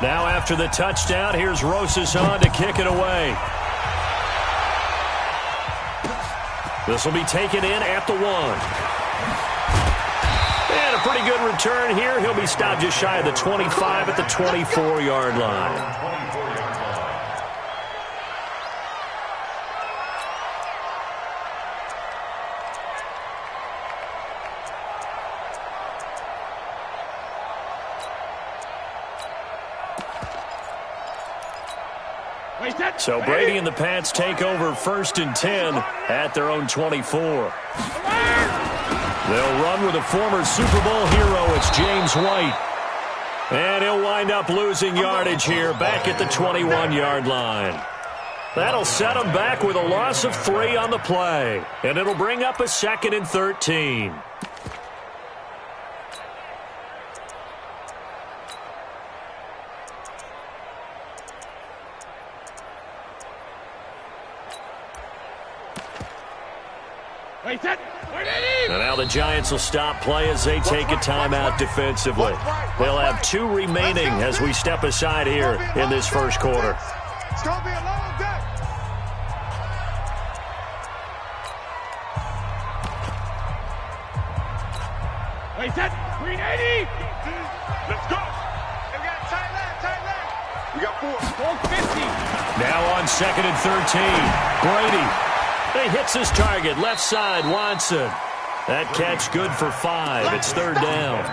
Now after the touchdown, here's Rosas on to kick it away. This will be taken in at the 1. And a pretty good return here. He'll be stopped just shy of the 25 at the 24-yard line. So Brady and the Pats take over 1st and 10 at their own 24. They'll run with a former Super Bowl hero. It's James White. And he'll wind up losing yardage here back at the 21-yard line. That'll set him back with a loss of 3 on the play. And it'll bring up a 2nd and 13. And now the Giants will stop play as they take a timeout defensively. They'll have 2 remaining as we step aside here in this first quarter. It's going to be a long day. Wait, that 380. Let's go. We got tight left. We got 450. Now on 2nd and 13. Brady. He hits his target, left side, Watson. That catch good for 5. It's 3rd down.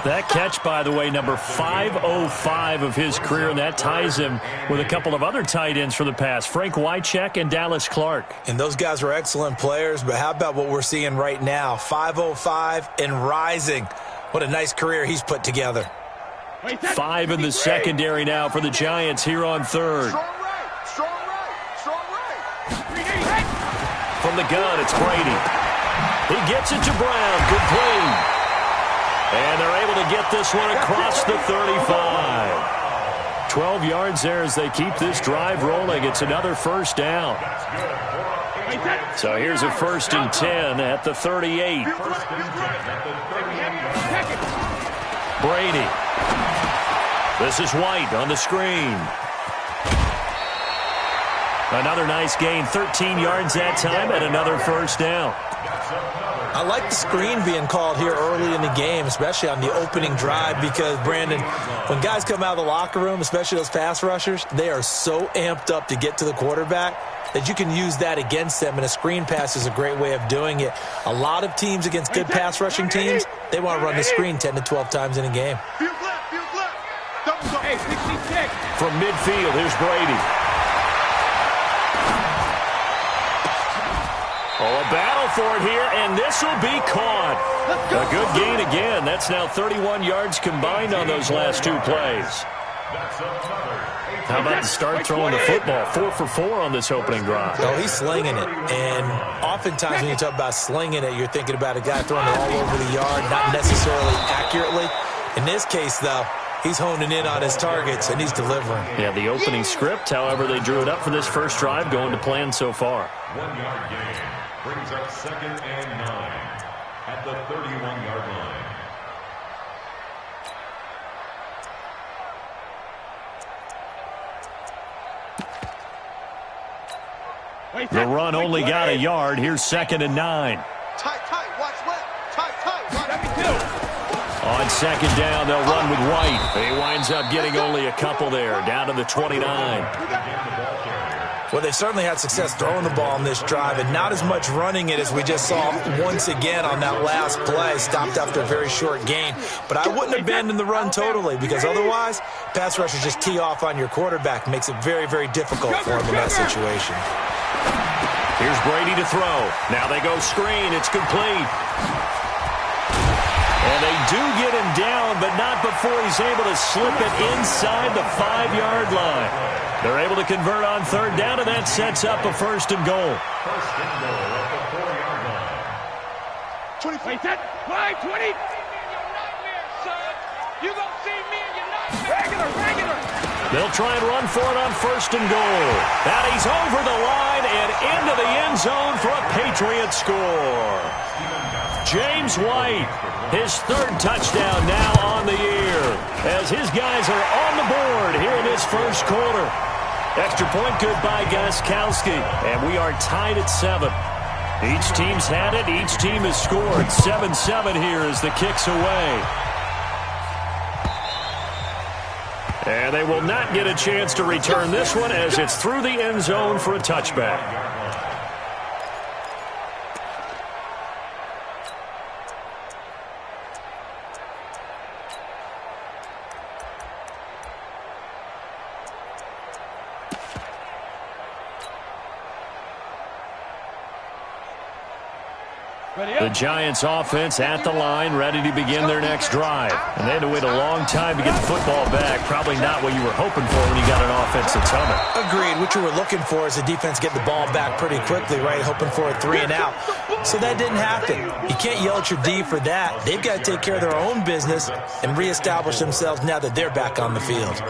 That catch, by the way, number 505 of his career, and that ties him with a couple of other tight ends for the past, Frank Wycheck and Dallas Clark. And those guys were excellent players, but how about what we're seeing right now? 505 and rising. What a nice career he's put together. 5 in the secondary now for the Giants here on 3rd. From the gun, it's Brady. He gets it to Brown. Complete. And they're able to get this one across the 35. 12 yards there as they keep this drive rolling. It's another 1st down. So here's a 1st and 10 at the 38. Brady. This is White on the screen. Another nice gain, 13 yards that time, and another 1st down. I like the screen being called here early in the game, especially on the opening drive, because, Brandon, when guys come out of the locker room, especially those pass rushers, they are so amped up to get to the quarterback that you can use that against them, and a screen pass is a great way of doing it. A lot of teams against good pass rushing teams, they want to run the screen 10 to 12 times in a game. From midfield, here's Brady. Oh, a battle for it here, and this will be caught. A good gain again. That's now 31 yards combined on those last 2 plays. How about the start throwing the football? 4 for 4 on this opening drive. Oh, he's slinging it. And oftentimes when you talk about slinging it, you're thinking about a guy throwing it all over the yard, not necessarily accurately. In this case, though, he's honing in on his targets, and he's delivering. Yeah, the opening script, however, they drew it up for this first drive, going to plan so far. 1-yard gain brings up 2nd and 9 at the 31-yard line. The run only got a yard. Here's 2nd and 9. Tight, watch left. Tight, watch. On 2nd down, they'll run with White. He winds up getting only a couple there, down to the 29. Well, they certainly had success throwing the ball on this drive, and not as much running it as we just saw once again on that last play. Stopped after a very short gain. But I wouldn't abandon the run totally, because otherwise, pass rushers just tee off on your quarterback. Makes it very, very difficult for him in that situation. Here's Brady to throw. Now they go screen. It's complete. And they do get him down, but not before he's able to slip it inside the 5-yard line. They're able to convert on 3rd down, and that sets up a 1st and goal. 1st and goal at the 4-yard line. 20. You gonna see me in your nightmare. Regular. They'll try and run for it on 1st and goal. And he's over the line and into the end zone for a Patriot score. James White. His third touchdown now on the year as his guys are on the board here in this first quarter. Extra point good by Gostkowski, and we are tied at 7. Each team's had it. Each team has scored. 7-7 here as the kick's away. And they will not get a chance to return this one as it's through the end zone for a touchback. The Giants offense at the line, ready to begin their next drive. And they had to wait a long time to get the football back. Probably not what you were hoping for when you got an offense that's humming. Agreed. What you were looking for is the defense get the ball back pretty quickly, right? Hoping for a 3-and-out. So that didn't happen. You can't yell at your D for that. They've got to take care of their own business and reestablish themselves now that they're back on the field.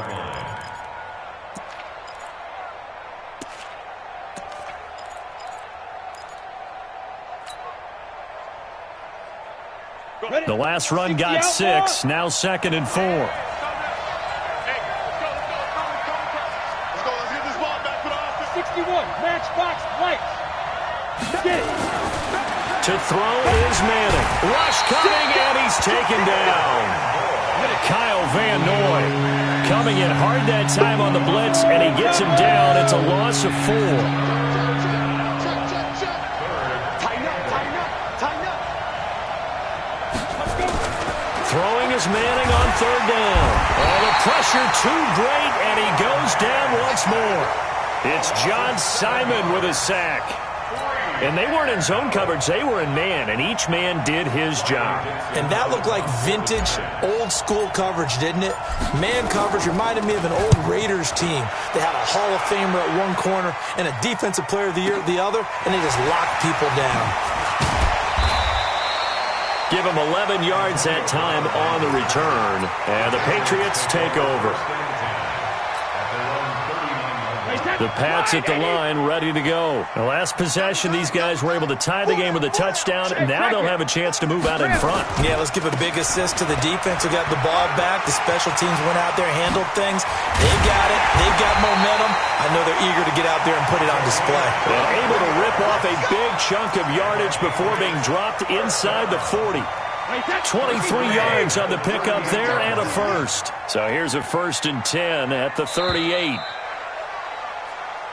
The last run got 6. Now 2nd and 4. Hey, let's go. Let's get this ball back for the offense. 61, matchbox, lights. Get it. To throw is Manning. Rush coming, and he's taken down. Kyle Van Noy coming in hard that time on the blitz, and he gets him down. It's a loss of 4. Throwing is Manning on 3rd down. Oh, the pressure too great, and he goes down once more. It's John Simon with a sack. And they weren't in zone coverage. They were in man, and each man did his job. And that looked like vintage, old-school coverage, didn't it? Man coverage reminded me of an old Raiders team. They had a Hall of Famer at one corner and a Defensive Player of the Year at the other, and they just locked people down. Give him 11 yards that time on the return. And the Patriots take over. The Pats at the line, ready to go. The last possession, these guys were able to tie the game with a touchdown. Now they'll have a chance to move out in front. Yeah, let's give a big assist to the defense who got the ball back. The special teams went out there, handled things. They got it. They've got momentum. I know they're eager to get out there and put it on display. And able to rip off a big chunk of yardage before being dropped inside the 40. 23 yards on the pickup there and a first. So here's a 1st and 10 at the 38.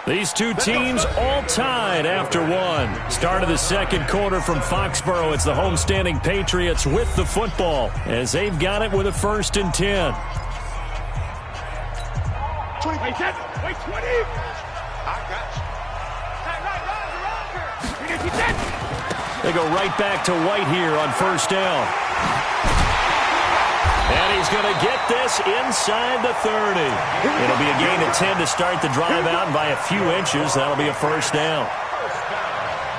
These two teams all tied after one. Start of the second quarter from Foxborough. It's the homestanding Patriots with the football as they've got it with a 1st and 10. 20. Wait, 20. I got you. They go right back to White here on 1st down. And he's going to get this inside the 30. It'll be a gain of 10 to start the drive out, and by a few inches, that'll be a 1st down.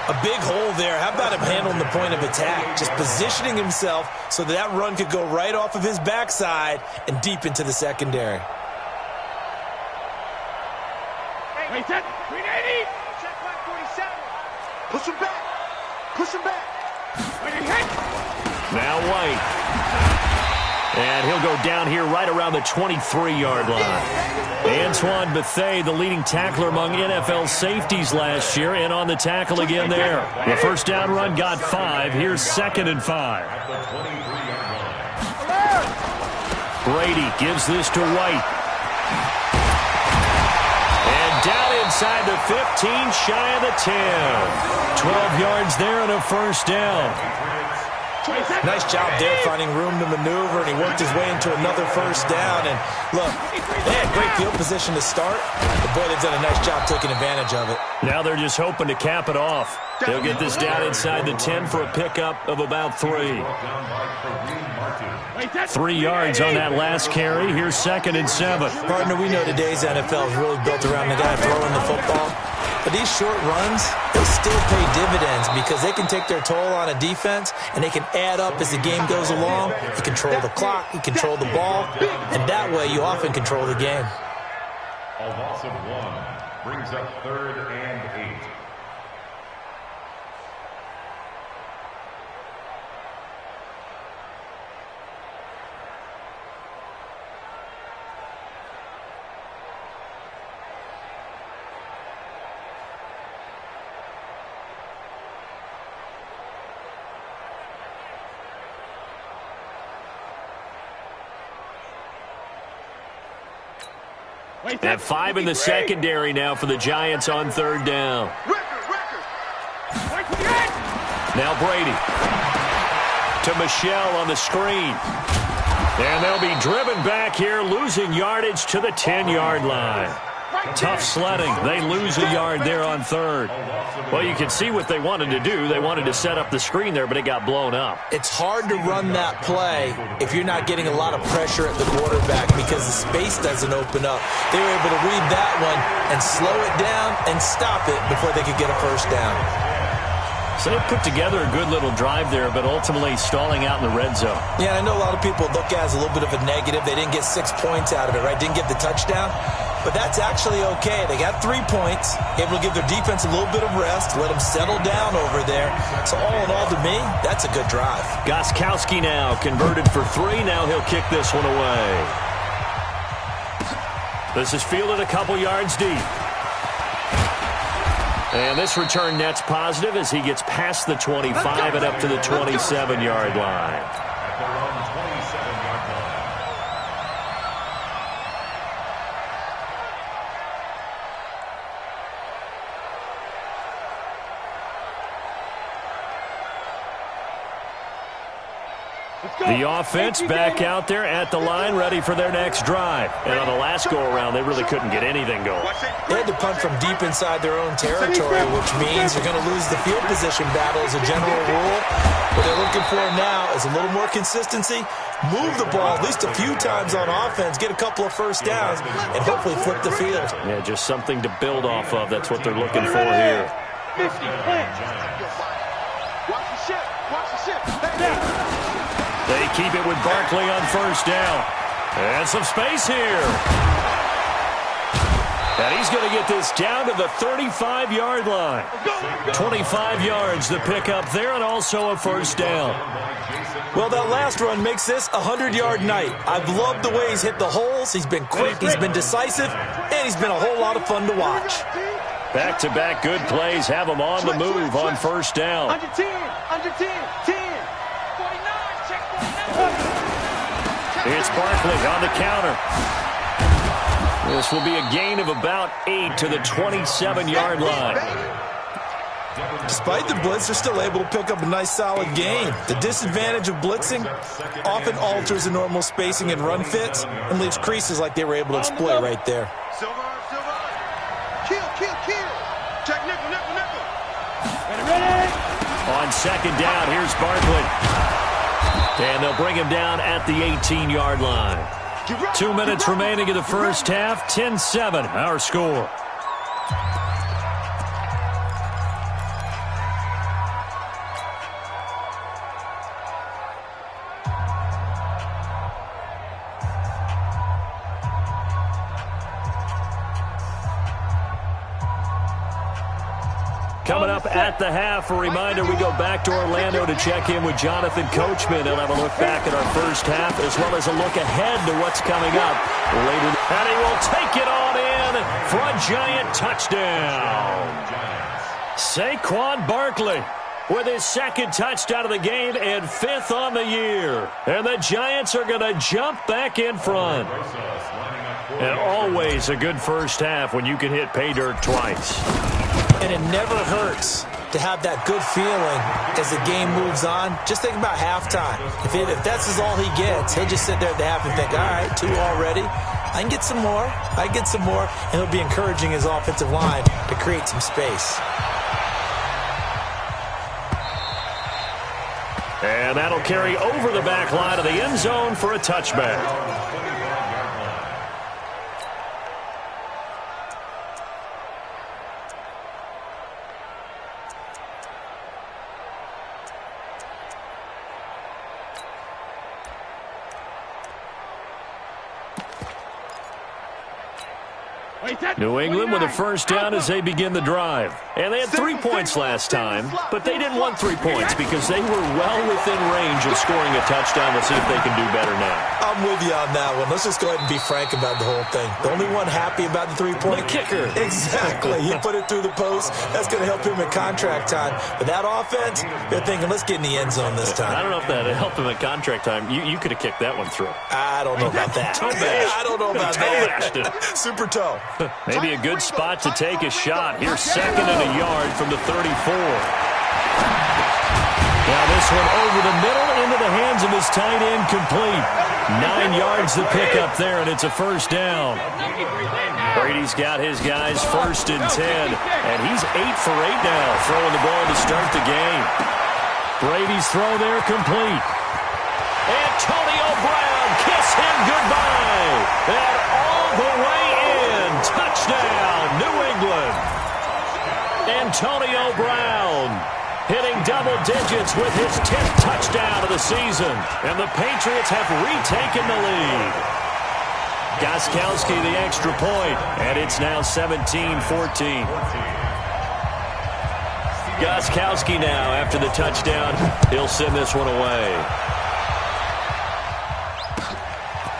A big hole there. How about him handling the point of attack? Just positioning himself so that run could go right off of his backside and deep into the secondary. Wait, 380. Check 147. Push him back. Push him back. Now White. And he'll go down here right around the 23-yard line. Antoine Bethea, the leading tackler among NFL safeties last year, and on the tackle again there. The 1st down run got 5. Here's 2nd and 5. Brady gives this to White. And down inside the 15, shy of the 10. 12 yards there and a 1st down. Nice job there finding room to maneuver, and he worked his way into another 1st down. And look, they had great field position to start, but boy, they've done a nice job taking advantage of it. Now they're just hoping to cap it off. They'll get this down inside the 10 for a pickup of about 3. 3 yards on that last carry. Here's 2nd and 7. Partner, we know today's NFL is really built around the guy throwing the football. But these short runs, they still pay dividends because they can take their toll on a defense, and they can add up as the game goes along. You control the clock, you control the ball, and that way you often control the game. A loss of 1 brings up 3rd and 8. And 5 in the secondary now for the Giants on third down. Now Brady to Michelle on the screen. And they'll be driven back here, losing yardage to the 10-yard line. Tough sledding. They lose a yard there on third. Well, you can see what they wanted to do. They wanted to set up the screen there, but it got blown up. It's hard to run that play if you're not getting a lot of pressure at the quarterback because the space doesn't open up. They were able to read that one and slow it down and stop it before they could get a first down. So they put together a good little drive there, but ultimately stalling out in the red zone. Yeah, I know a lot of people look at it as a little bit of a negative. They didn't get 6 points out of it, right? Didn't get the touchdown. But that's actually okay. They got 3 points, able to give their defense a little bit of rest, let them settle down over there. So all in all, to me, that's a good drive. Gostkowski now converted for 3. Now he'll kick this one away. This is fielded a couple yards deep. And this return net's positive as he gets past the 25 and up to the 27-yard line. The offense back out there at the line, ready for their next drive. And on the last go-around, they really couldn't get anything going. They had to punt from deep inside their own territory, which means they're going to lose the field position battle as a general rule. What they're looking for now is a little more consistency, move the ball at least a few times on offense, get a couple of first downs, and hopefully flip the field. Yeah, just something to build off of. That's what they're looking for here. 50, Watch the ship. Watch the ship. They keep it with Barkley on first down. And some space here. And he's going to get this down to the 35-yard line. 25 yards to pick up there and also a first down. Well, that last run makes this a 100-yard night. I've loved the way he's hit the holes. He's been quick, he's been decisive, and he's been a whole lot of fun to watch. Back-to-back good plays have him on the move on first down. under 10, 10. 49, check 49. It's Barkley on the counter. This will be a gain of about 8 to the 27-yard line. Despite the blitz, they're still able to pick up a nice, solid gain. The disadvantage of blitzing often alters the normal spacing and run fits and leaves creases like they were able to exploit right there. Silver. Kill. Check nickel. Ready. On second down, here's Barkley. And they'll bring him down at the 18-yard line. 2 minutes remaining in the first half. 10-7, our score. Coming up at the half, a reminder, we go back to Orlando to check in with Jonathan Coachman. He'll have a look back at our first half as well as a look ahead to what's coming up later. And he will take it on in for a Giant touchdown. Saquon Barkley with his second touchdown of the game and 5th on the year. And the Giants are going to jump back in front. And always a good first half when you can hit pay dirt twice. And it never hurts to have that good feeling as the game moves on. Just think about halftime. If that's all he gets, he'll just sit there at the half and think, all right, 2 already. I can get some more. And he'll be encouraging his offensive line to create some space. And that'll carry over the back line of the end zone for a touchback. New England with a first down as they begin the drive. And they had 3 points last time, but they didn't want 3 points because they were well within range of scoring a touchdown. We'll see if they can do better now. I'm with you on that one. Let's just go ahead and be frank about the whole thing. The only one happy about the three-point kicker. Exactly. He put it through the post. That's going to help him at contract time. But that offense, they're thinking, let's get in the end zone this time. I don't know if that helped him at contract time. You could have kicked that one through. I don't know about that. I don't know about that. Super toe. Maybe a good spot to take a shot. Here's 2nd and a yard from the 34. Now this one over the middle into the hands of his tight end, complete. 9 yards to pick up there, and it's a first down. Brady's got his guys 1st and 10, and he's 8 for 8 now, throwing the ball to start the game. Brady's throw there complete. Antonio Brown, kiss him goodbye. And all the way in. Touchdown, New England. Antonio Brown hitting double digits with his 10th touchdown of the season. And the Patriots have retaken the lead. Gostkowski the extra point, and it's now 17-14. Gostkowski now, after the touchdown, he'll send this one away.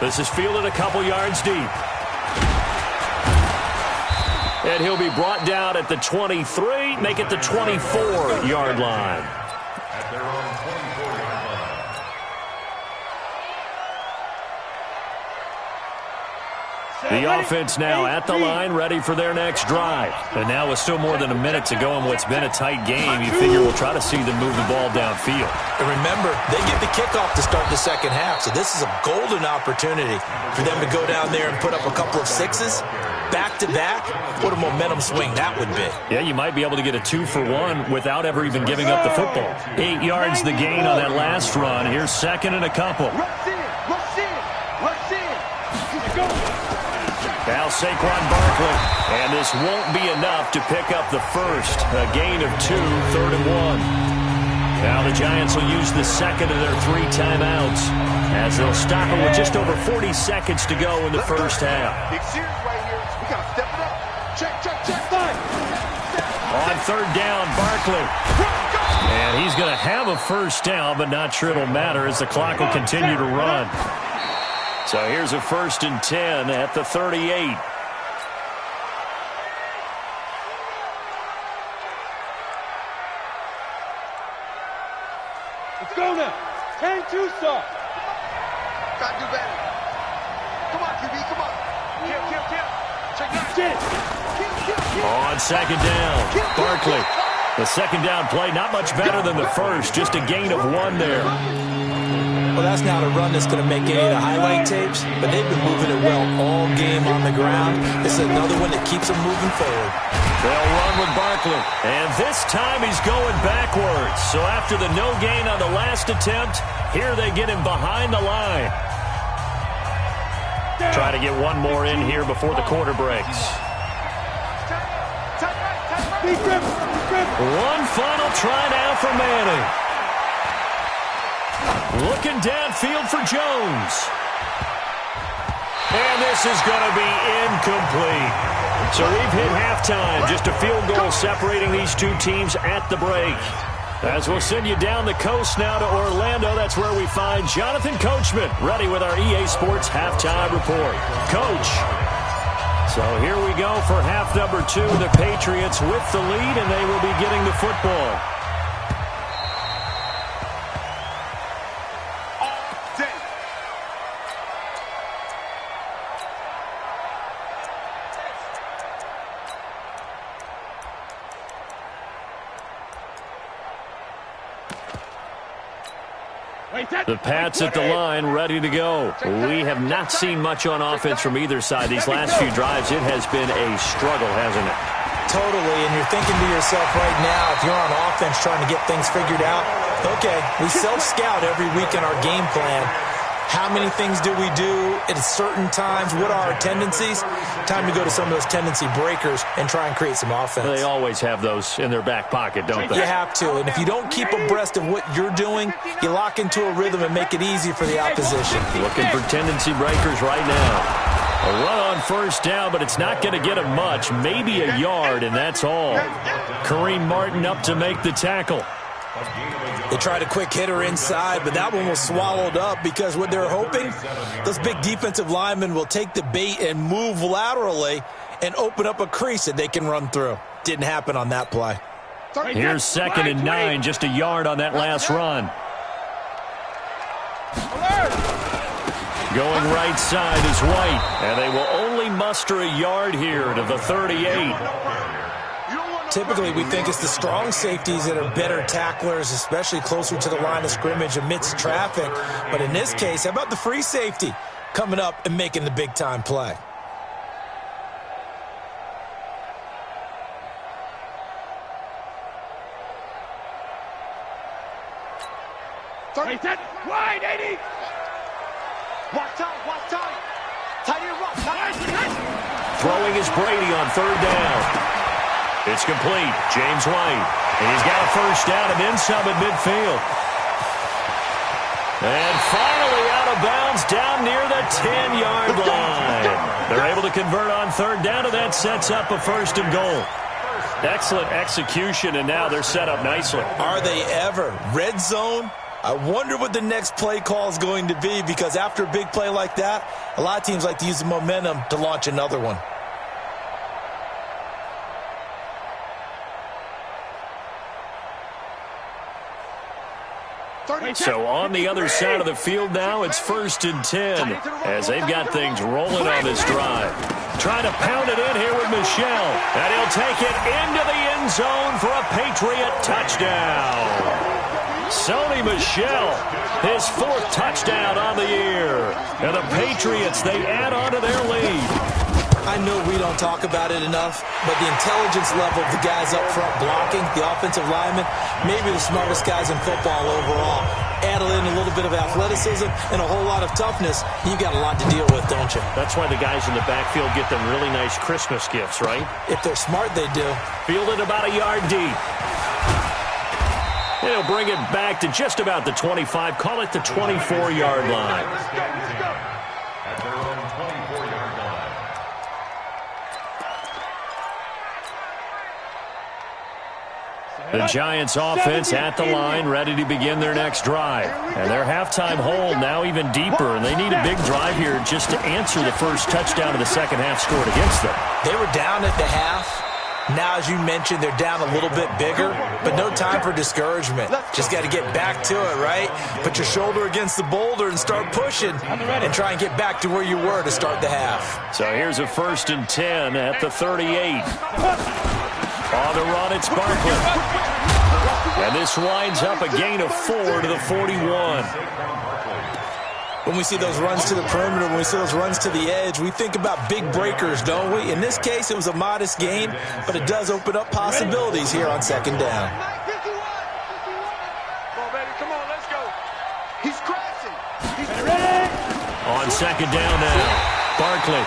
This is fielded a couple yards deep. And he'll be brought down at the 23, make it the 24-yard line. At their own 24-yard line. The offense now at the line, ready for their next drive. And now with still more than a minute to go in what's been a tight game, you figure we'll try to see them move the ball downfield. And remember, they get the kickoff to start the second half, so this is a golden opportunity for them to go down there and put up a couple of sixes back-to-back. What a momentum swing that would be. Yeah, you might be able to get a 2-for-1 without ever even giving up the football. 8 yards the gain on that last run. Here's 2nd and a couple. Now Saquon Barkley, and this won't be enough to pick up the first. A gain of 2, 3rd and 1. Now the Giants will use the second of their 3 timeouts as they'll stop it with just over 40 seconds to go in the first half. Big series right here. We got to step it up. Check. On 3rd down, Barkley. And he's going to have a first down, but not sure it'll matter as the clock will continue to run. So here's a 1st and 10 at the 38. Let's go now. 10-2 start. Got to do better. Come on, QB, come on. Kill. Check that. Get it. On 2nd down, Barkley. The 2nd down play, not much better than the first, just a gain of 1 there. Well, that's not a run that's going to make any of the highlight tapes, but they've been moving it well all game on the ground. This is another one that keeps them moving forward. They'll run with Barkley, and this time he's going backwards. So after the no gain on the last attempt, here they get him behind the line. Try to get one more in here before the quarter breaks. One final try now for Manning. Looking downfield for Jones. And this is going to be incomplete. So we've hit halftime. Just a field goal separating these two teams at the break. As we'll send you down the coast now to Orlando, that's where we find Jonathan Coachman, ready with our EA Sports Halftime Report. Coach. So here we go for half number 2. The Patriots with the lead, and they will be getting the football. The Pats at the line, ready to go. We have not seen much on offense from either side. These last few drives, it has been a struggle, hasn't it? Totally, and you're thinking to yourself right now, if you're on offense trying to get things figured out, okay, we self-scout every week in our game plan. How many things do we do at certain times? What are our tendencies? Time to go to some of those tendency breakers and try and create some offense. They always have those in their back pocket, don't they? You have to, and if you don't keep abreast of what you're doing, you lock into a rhythm and make it easy for the opposition. Looking for tendency breakers right now. A run on first down, but it's not going to get him much. Maybe a yard, and that's all. Kareem Martin up to make the tackle. A gain of a yard. They tried a quick hitter inside, but that one was swallowed up because what they're hoping, those big defensive linemen will take the bait and move laterally and open up a crease that they can run through. Didn't happen on that play. Here's 2nd and 9, just a yard on that last run. Going right side is White, and they will only muster a yard here to the 38. Typically, we think it's the strong safeties that are better tacklers, especially closer to the line of scrimmage amidst traffic. But in this case, how about the free safety coming up and making the big-time play? Wide 80. Watch out, watch out. Tight end rock. Throwing is Brady on 3rd down. It's complete. James White. And he's got a first down and then some at midfield. And finally out of bounds down near the 10-yard line. They're able to convert on 3rd down, and that sets up a 1st and goal. Excellent execution, and now they're set up nicely. Are they ever? Red zone? I wonder what the next play call is going to be, because after a big play like that, a lot of teams like to use the momentum to launch another one. So on the other side of the field now, it's 1st and 10 as they've got things rolling on this drive. Trying to pound it in here with Michel, and he'll take it into the end zone for a Patriot touchdown. Sony Michel, his 4th touchdown on the year. And the Patriots, they add on to their lead. I know we don't talk about it enough, but the intelligence level of the guys up front blocking, the offensive linemen, maybe the smartest guys in football overall. Add in a little bit of athleticism and a whole lot of toughness, you've got a lot to deal with, don't you? That's why the guys in the backfield get them really nice Christmas gifts, right? If they're smart, they do. Fielded about a yard deep. He'll bring it back to just about the 25, call it the 24-yard line. At their own 24-yard line. The Giants offense at the line, ready to begin their next drive. And their halftime hold now even deeper, and they need a big drive here just to answer the first touchdown of the second half scored against them. They were down at the half. Now, as you mentioned, they're down a little bit bigger, but no time for discouragement. Just got to get back to it, right? Put your shoulder against the boulder and start pushing and try and get back to where you were to start the half. So here's a 1st and 10 at the 38. On the run, it's Barkley. And this winds up a gain of 4 to the 41. When we see those runs to the perimeter, when we see those runs to the edge, we think about big breakers, don't we? In this case, it was a modest gain, but it does open up possibilities here on 2nd down. Come on, baby, come on, let's go. He's crashing. On 2nd down now, Barkley.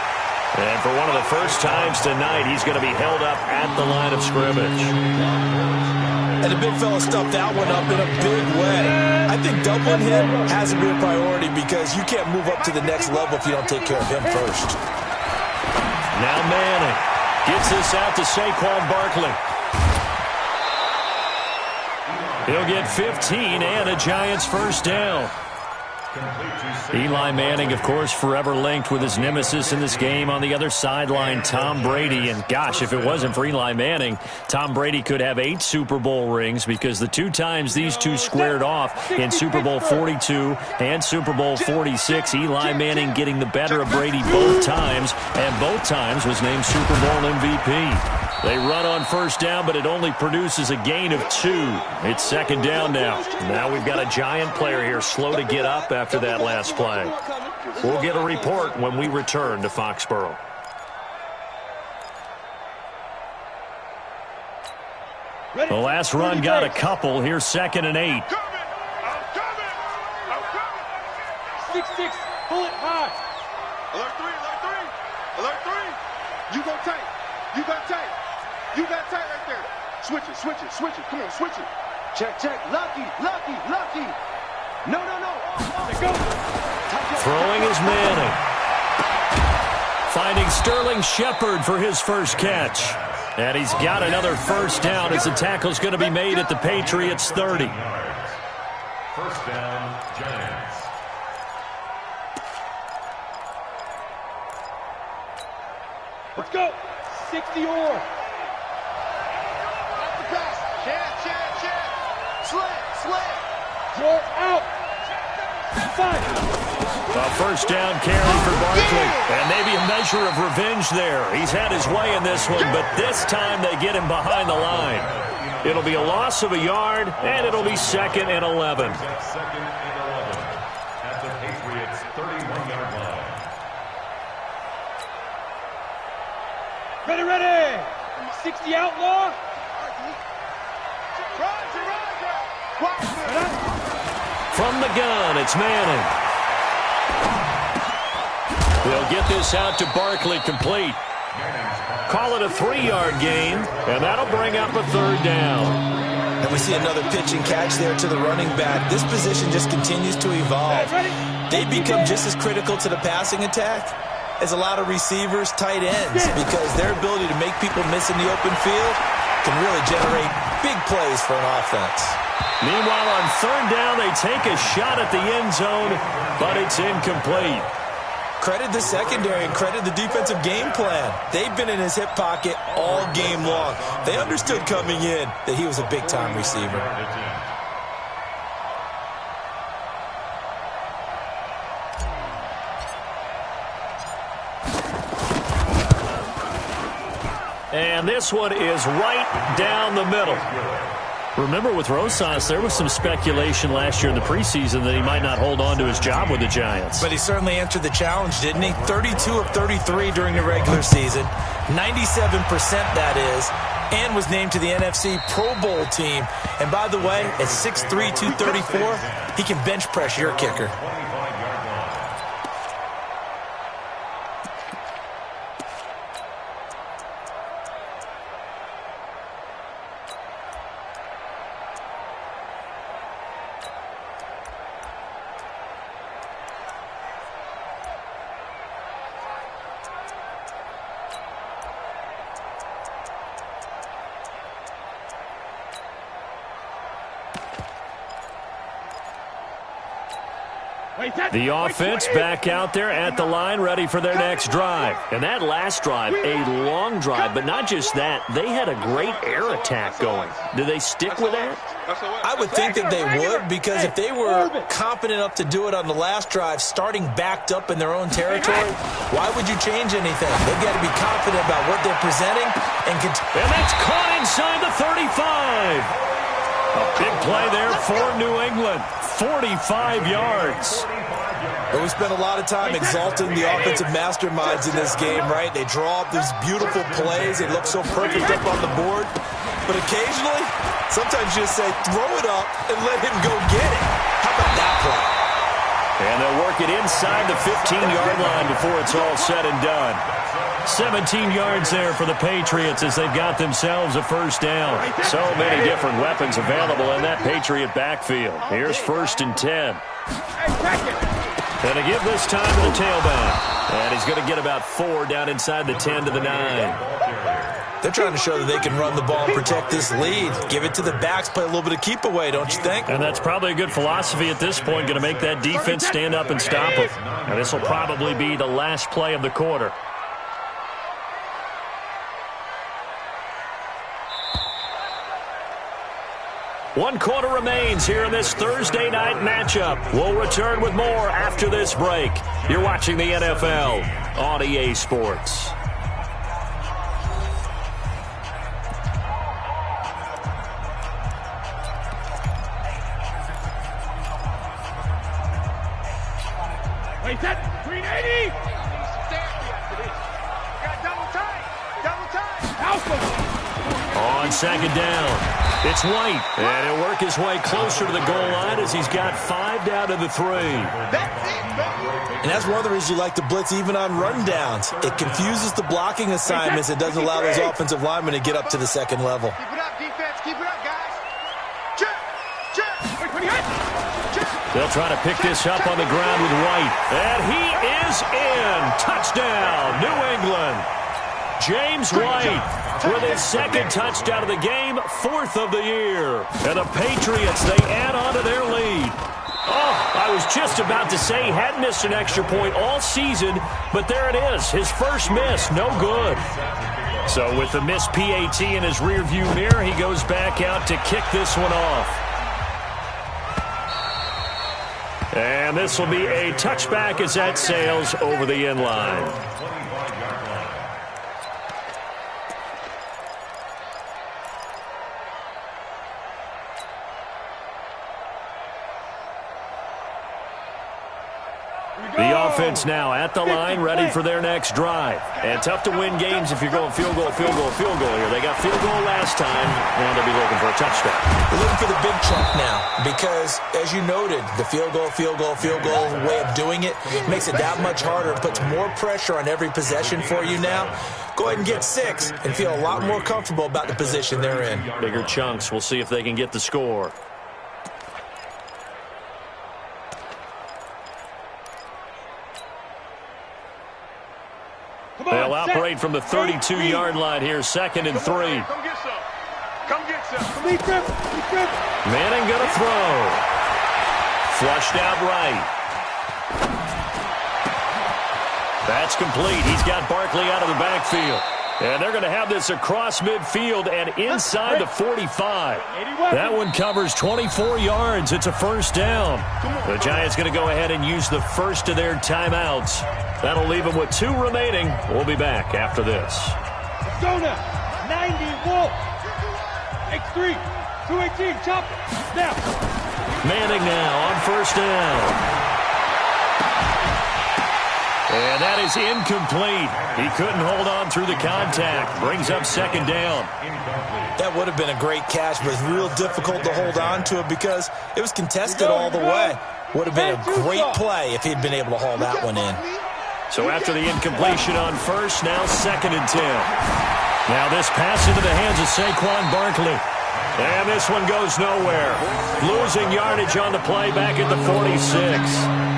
And for one of the first times tonight, he's going to be held up at the line of scrimmage. And the big fella stuffed that one up in a big way. I think doubling him has to be a priority because you can't move up to the next level if you don't take care of him first. Now Manning gets this out to Saquon Barkley. He'll get 15 and a Giants first down. Eli Manning, of course, forever linked with his nemesis in this game on the other sideline, Tom Brady. And gosh, if it wasn't for Eli Manning, Tom Brady could have 8 Super Bowl rings because the 2 times these two squared off in Super Bowl 42 and Super Bowl 46, Eli Manning getting the better of Brady both times, and both times was named Super Bowl MVP. They run on first down, but it only produces a gain of 2. It's 2nd down now. Now we've got a Giant player here slow to get up after that last play. We'll get a report when we return to Foxborough. The last run got a couple. Here's 2nd and 8. I'm coming. 6-6, pull it high. Alert 3. Alert 3. You go tight. You got tight. You got tight right there. Switch it. Come on, switch it. Check. Lucky. No. Let's go. Throwing is Manning. Finding Sterling Shepard for his first catch. And he's got another first down as the tackle's going to be made at the Patriots 30. First down, Giants. Let's go. 60 or. Off the pass. Check. Slant. Draw out. 5. A first down carry for Barkley. And maybe a measure of revenge there. He's had his way in this one, but this time they get him behind the line. It'll be a loss of a yard, and it'll be 2nd and 11. 2nd and 11 at the Patriots' 31-yard line. Ready. 60 outlaw. From the gun, it's Manning. They'll get this out to Barkley complete. Call it a 3-yard gain, and that'll bring up a 3rd down. And we see another pitch and catch there to the running back. This position just continues to evolve. They become just as critical to the passing attack as a lot of receivers, tight ends, because their ability to make people miss in the open field can really generate big plays for an offense. Meanwhile, on 3rd down, they take a shot at the end zone, but it's incomplete. Credit the secondary and credit the defensive game plan. They've been in his hip pocket all game long. They understood coming in that he was a big-time receiver. And this one is right down the middle. Remember, with Rosas, there was some speculation last year in the preseason that he might not hold on to his job with the Giants. But he certainly answered the challenge, didn't he? 32 of 33 during the regular season, 97% that is, and was named to the NFC Pro Bowl team. And by the way, at 6'3", 234, he can bench press your kicker. The offense back out there at the line, ready for their next drive. And that last drive, a long drive, but not just that. They had a great air attack going. Do they stick with that? I would think that they would, because if they were confident enough to do it on the last drive, starting backed up in their own territory, why would you change anything? They've got to be confident about what they're presenting. And that's caught inside the 35. A big play there for New England. 45 yards. We spent a lot of time exalting the offensive masterminds in this game, right? They draw up these beautiful plays. They look so perfect up on the board. But occasionally, sometimes you just say, throw it up and let him go get it. How about that play? And they'll work it inside the 15-yard line before it's all said and done. 17 yards there for the Patriots as they've got themselves a first down. So many different weapons available in that Patriot backfield. Here's 1st and 10. And a give this time to the tailback. And he's going to get about 4 down inside the 10 to the 9. They're trying to show that they can run the ball and protect this lead. Give it to the backs, play a little bit of keep away, don't you think? And that's probably a good philosophy at this point, going to make that defense stand up and stop them. And this will probably be the last play of the quarter. One quarter remains here in this Thursday night matchup. We'll return with more after this break. You're watching the NFL on EA Sports. Wait, that 380. Double time. Alpha. On 2nd down, it's White, and he'll work his way closer to the goal line as he's got 5 down to the 3. And that's one of the reasons you like to blitz even on rundowns. It confuses the blocking assignments. It doesn't allow those offensive linemen to get up to the second level. Keep it up, defense. Keep it up, guys. Check. They'll try to pick this up on the ground with White. And he is in. Touchdown, New England. James White with his second touchdown of the game, 4th of the year. And the Patriots, they add on to their lead. Oh, I was just about to say he hadn't missed an extra point all season, but there it is. His first miss, no good. So with the missed PAT in his rearview mirror, he goes back out to kick this one off. And this will be a touchback as that sails over the end line. The offense now at the line, ready for their next drive. And tough to win games if you're going field goal, field goal, field goal here. They got field goal last time, and they'll be looking for a touchdown. They're looking for the big chunk now because, as you noted, the field goal way of doing it makes it that much harder. It puts more pressure on every possession for you now. Go ahead and get 6 and feel a lot more comfortable about the position they're in. Bigger chunks. We'll see if they can get the score. They'll operate from the 32-yard line here, 2nd and 3. Come get some. Come get some. Manning going to throw. Flushed out right. That's complete. He's got Barkley out of the backfield. And they're going to have this across midfield and inside the 45. That one covers 24 yards. It's a first down. The Giants going to go ahead and use the first of their timeouts. That'll leave them with 2 remaining. We'll be back after this. Go now. 90 Wolf. X3. 218. Chop it. Now. Manning now on first down. And that is incomplete. He couldn't hold on through the contact. Brings up 2nd down. That would have been a great catch, but it's real difficult to hold on to it because it was contested all the way. Would have been a great play if he'd been able to haul that one in. So after the incompletion on first, now 2nd and 10. Now this pass into the hands of Saquon Barkley. And this one goes nowhere. Losing yardage on the play back at the 46.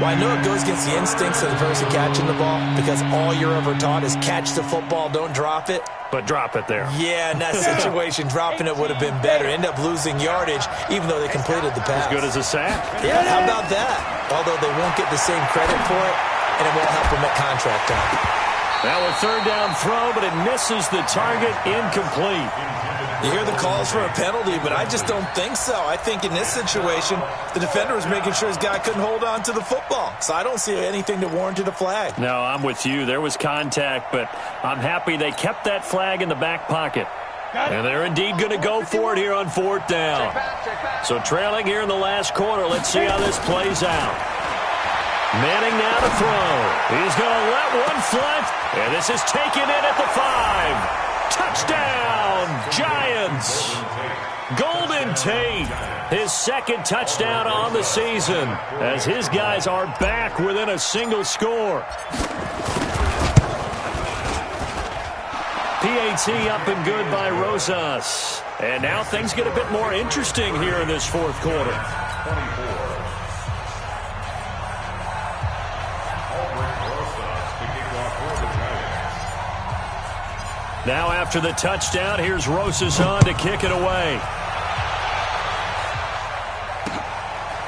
Well, I know it goes against the instincts of the person catching the ball because all you're ever taught is catch the football, don't drop it. But drop it there. Yeah, in that situation, dropping it would have been better. End up losing yardage, even though they completed the pass. As good as a sack? Yeah, how about that? Although they won't get the same credit for it, and it won't help them at contract time. Now a 3rd down throw, but it misses the target, incomplete. You hear the calls for a penalty, but I just don't think so. I think in this situation, the defender was making sure his guy couldn't hold on to the football. So I don't see anything that warranted a flag. No, I'm with you. There was contact, but I'm happy they kept that flag in the back pocket. And they're indeed going to go for it here on 4th down. So trailing here in the last quarter, let's see how this plays out. Manning now to throw. He's going to let one fly, and this is taken in at the 5. Touchdown, Giants. Golden Tate, his 2nd touchdown on the season, as his guys are back within a single score. PAT up and good by Rosas. And now things get a bit more interesting here in this 4th quarter. Now after the touchdown, here's Rosas on to kick it away.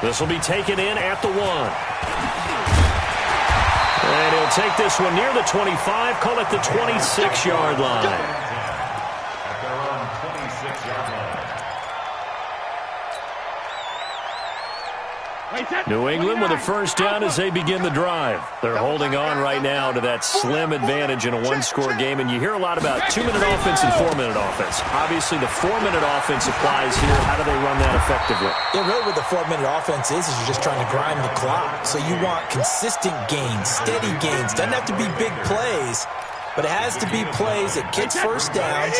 This will be taken in at the 1. And he'll take this one near the 25, call it the 26-yard line. At their own 26-yard line. New England with a first down as they begin the drive. They're holding on right now to that slim advantage in a 1-score game, and you hear a lot about 2-minute offense and 4-minute offense. Obviously, the 4-minute offense applies here. How do they run that effectively? Yeah, really what the 4-minute offense is you're just trying to grind the clock. So you want consistent gains, steady gains. Doesn't have to be big plays, but it has to be plays that gets first downs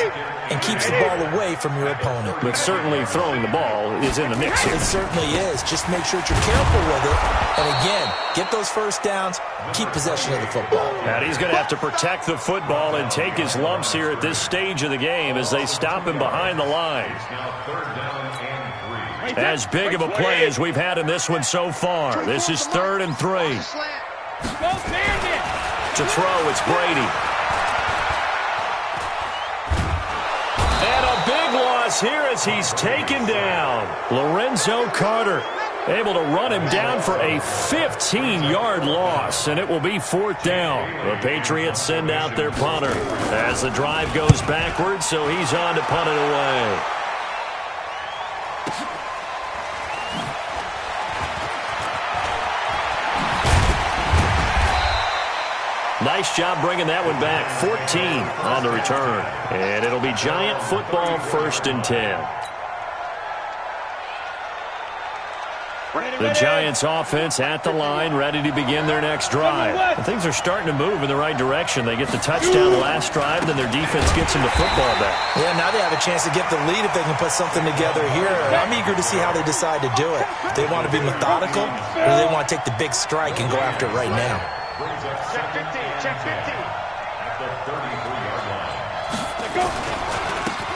and keeps the ball away from your opponent. But certainly throwing the ball is in the mix here. It certainly is. Just make sure that you're careful with it. And again, get those first downs, keep possession of the football. And he's going to have to protect the football and take his lumps here at this stage of the game as they stop him behind the line. As big of a play as we've had in this one so far. This is 3rd and 3. To throw, it's Brady. goes here as he's taken down. Lorenzo Carter able to run him down for a 15-yard loss, and it will be 4th down. The Patriots send out their punter as the drive goes backwards, so he's on to punt it away. Nice job bringing that one back. 14 on the return. And it'll be Giant football, 1st and 10. The Giants offense at the line, ready to begin their next drive. And things are starting to move in the right direction. They get the touchdown last drive, then their defense gets them the football back. Yeah, now they have a chance to get the lead if they can put something together here. I'm eager to see how they decide to do it. They want to be methodical, or they want to take the big strike and go after it right now. Check 15, check 15. At the 33-yard line.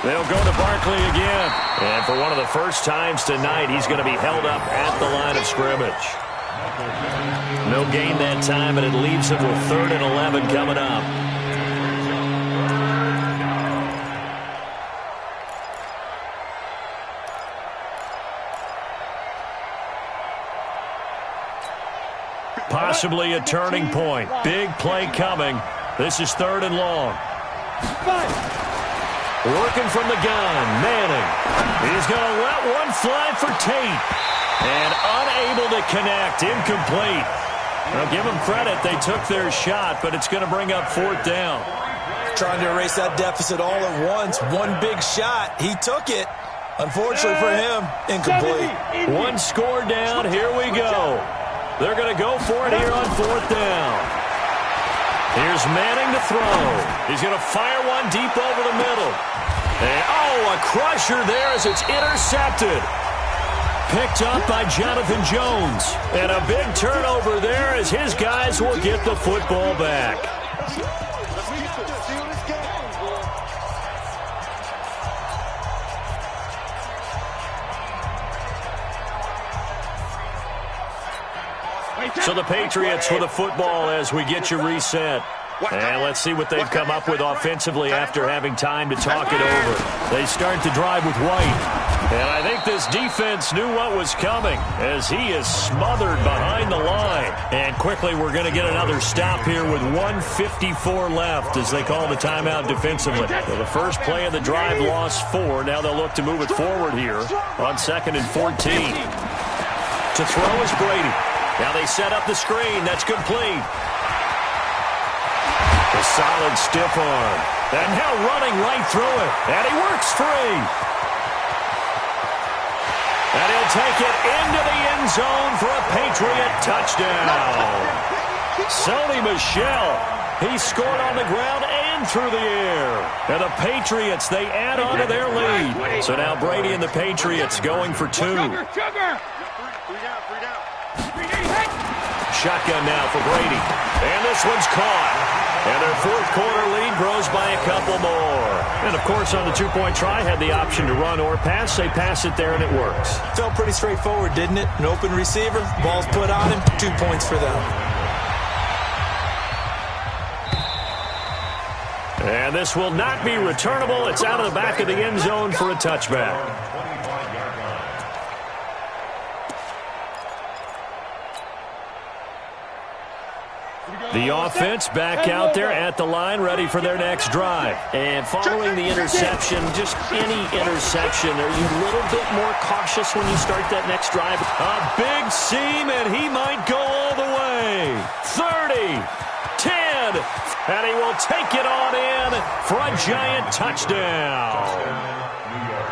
They'll go to Barkley again. And for one of the first times tonight, he's going to be held up at the line of scrimmage. No gain that time, and it leaves him with 3rd and 11 coming up. Possibly a turning point. Big play coming. This is 3rd and long. Working from the gun, Manning. He's going to let one fly for Tate. And unable to connect, incomplete. Now give them credit, they took their shot, but it's going to bring up 4th down. Trying to erase that deficit all at once. One big shot. He took it. Unfortunately for him, incomplete. One score down, here we go. They're going to go for it here on 4th down. Here's Manning to throw. He's going to fire one deep over the middle. And, a crusher there as it's intercepted. Picked up by Jonathan Jones. And a big turnover there as his guys will get the football back. So the Patriots with the football as we get you reset. And let's see what they've come up with offensively after having time to talk it over. They start the drive with White. And I think this defense knew what was coming as he is smothered behind the line. And quickly we're going to get another stop here with 1:54 left as they call the timeout defensively. So the first play of the drive lost 4. Now they'll look to move it forward here on 2nd and 14. To throw is Brady. Now they set up the screen. That's complete. A solid stiff arm. And now running right through it. And he works free. And he'll take it into the end zone for a Patriot touchdown. Sony Michel. He scored on the ground and through the air. And the Patriots, they add on to their lead. So now Brady and the Patriots going for 2. Shotgun now for Brady. And this one's caught. And their 4th quarter lead grows by a couple more. And, of course, on the 2-point try, had the option to run or pass. They pass it there, and it works. Felt pretty straightforward, didn't it? An open receiver, ball's put on him, 2 points for them. And this will not be returnable. It's out of the back of the end zone for a touchback. The offense back out there at the line, ready for their next drive. And following the interception, just any interception, are you a little bit more cautious when you start that next drive? A big seam, and he might go all the way. 30, 10, and he will take it on in for a Giant touchdown.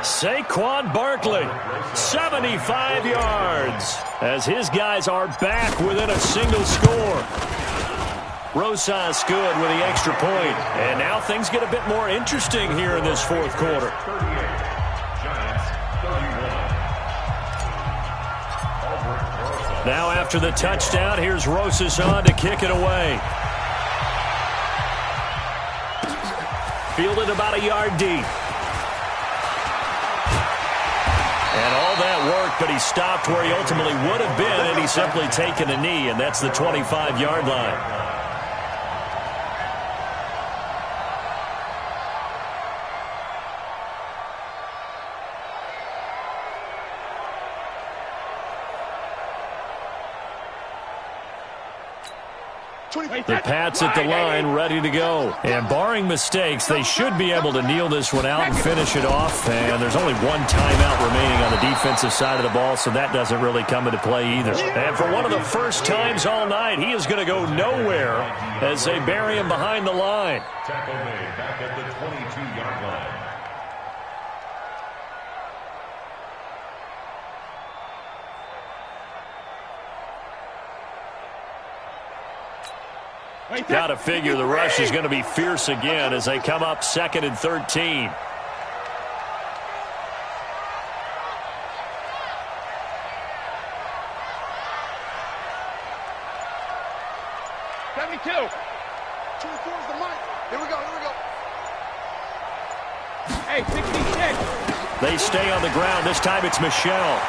Saquon Barkley, 75 yards, as his guys are back within a single score. Rosas good with the extra point. And now things get a bit more interesting here in this 4th quarter. Now after the touchdown, here's Rosas on to kick it away. Fielded about a yard deep. And all that work, but he stopped where he ultimately would have been, and he's simply taken a knee, and that's the 25-yard line. The Pats at the line, ready to go. And barring mistakes, they should be able to kneel this one out and finish it off. And there's only one timeout remaining on the defensive side of the ball, so that doesn't really come into play either. And for one of the first times all night, he is going to go nowhere as they bury him behind the line. Tackle made back at the 22-yard line. Got to figure the rush is going to be fierce again as they come up 2nd and 13. Hey, 66. They stay on the ground. This time it's Michelle.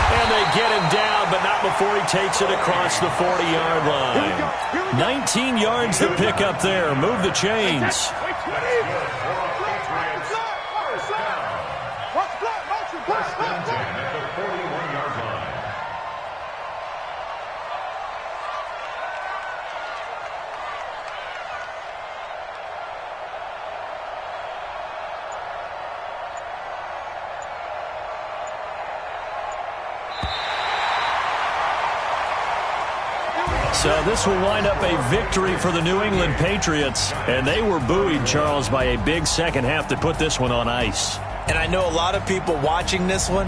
And they get him down, but not before he takes it across the 40-yard line. 19 yards to pick up there. Move the chains. So this will wind up a victory for the New England Patriots. And they were buoyed, Charles, by a big second half that put this one on ice. And I know a lot of people watching this one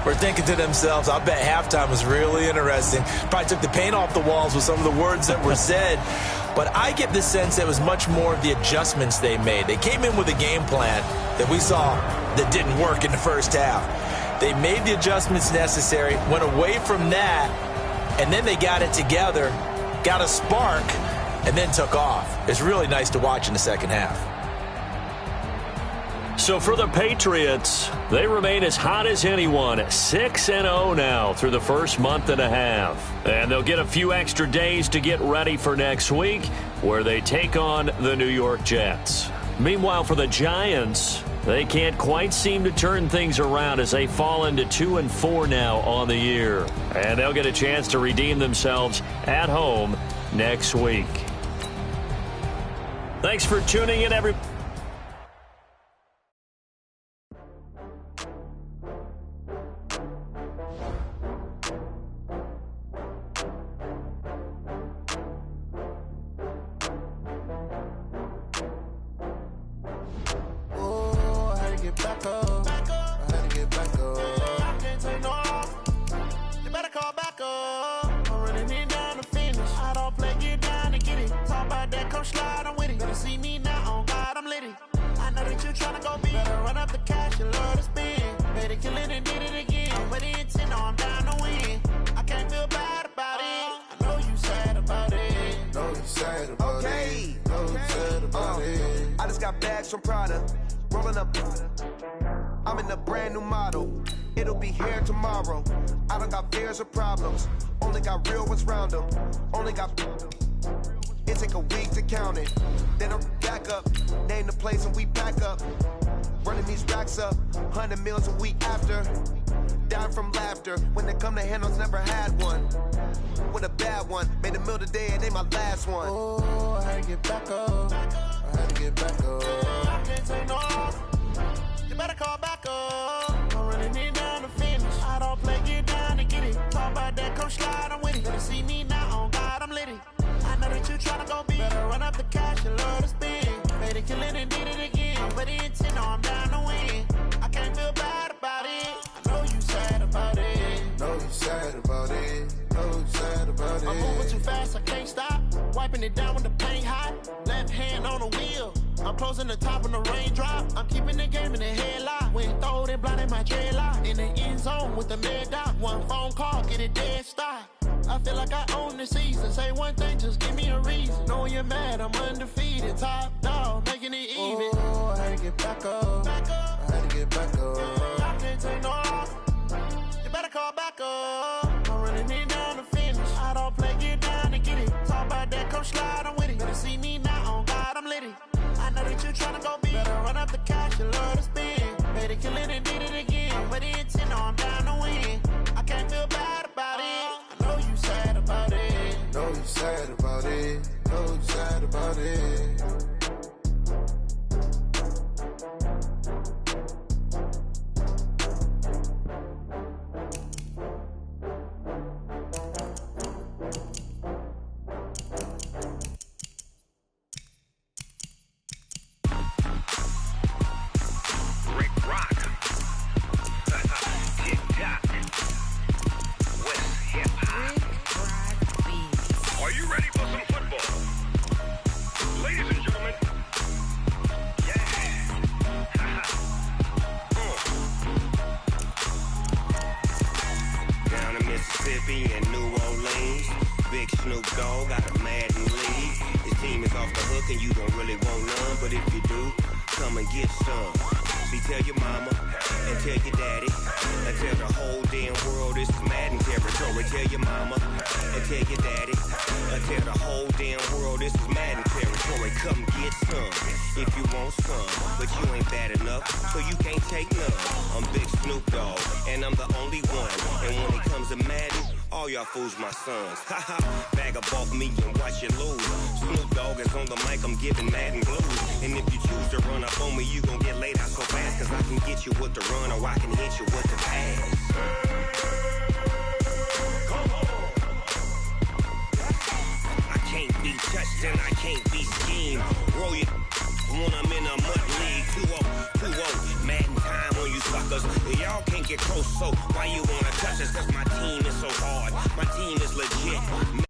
were thinking to themselves, I bet halftime was really interesting. Probably took the paint off the walls with some of the words that were said. But I get the sense that it was much more of the adjustments they made. They came in with a game plan that we saw that didn't work in the first half. They made the adjustments necessary, went away from that, and then they got it together, got a spark, and then took off. It's really nice to watch in the second half. So for the Patriots, they remain as hot as anyone, 6-0 now through the first month and a half. And they'll get a few extra days to get ready for next week, where they take on the New York Jets. Meanwhile, for the Giants, they can't quite seem to turn things around as they fall into 2-4 now on the year. And they'll get a chance to redeem themselves at home next week. Thanks for tuning in, everybody. I'm in a brand new model. It'll be here tomorrow. I don't got fears or problems. Only got real ones round them. Only got... It take a week to count it. Then I'm back up. Name the place and we pack up. Running these racks up. 100 meals a week after. Down from laughter. When they come to handles, never had one. With a bad one. Made a meal today and ain't my last one. Oh, I had to get back up. I had to get back up. I can't take no loss. You better call back up. I'm running it down to finish. I don't play, get down and get it. Talk about that, come slide, I'm with it. Better see me now, on God, I'm litty. I know that you tryna go big. Better run up the cash, you love to spin. Made it, kill it, and did it again. But the intent, no, I'm down to win. I can't feel bad about it. I know you sad about it. Know you sad about it. Know you sad about it. I'm moving too fast, I can't stop. Wiping it down with the paint hot. Left hand on the wheel. I'm closing the top when the raindrop. I'm keeping the game in the headlock. When throw it blind in my dreadlock. In the end zone with the mad dot. One phone call, get it dead stop. I feel like I own the season. Say one thing, just give me a reason. Knowing you're mad, I'm undefeated. Top dog, making it even. Oh, I had to get back up. I had to get back up. I can't take no loss. You better call back up. I'm running it down to finish. I don't play, get down and get it. Talk about that, come slide, I'm with it. Better see me now, on God, I'm litty. I know that you tryna go big. Better run up the cash, you love to spin. Made it, kill it, and did it again. But the intent, no, I'm down to win. I can't feel bad about it. I know you sad about it. and you don't really want none. But if you do, come and get some. See, tell your mama and tell your daddy and tell the whole damn world it's Madden territory. Tell your mama and tell your daddy and tell the whole damn world this is Madden territory. Come get some if you want some, but you ain't bad enough, so you can't take none. I'm Big Snoop Dogg, and I'm the only one. And when it comes to Madden, all y'all fools my sons. Haha, bag up off me and watch you lose. Snoop Dogg is on the mic, I'm giving Madden blues. And if you choose to run up on me, you gon' get laid out so fast, cause I can get you with the run or I can hit you with the pass. I can't be touched and I can't be schemed. Roll you when I'm in a mud league. 2-0, Madden time on you suckers. Y'all can't get close, so why you wanna touch us? Cause my team is so hard, my team is legit.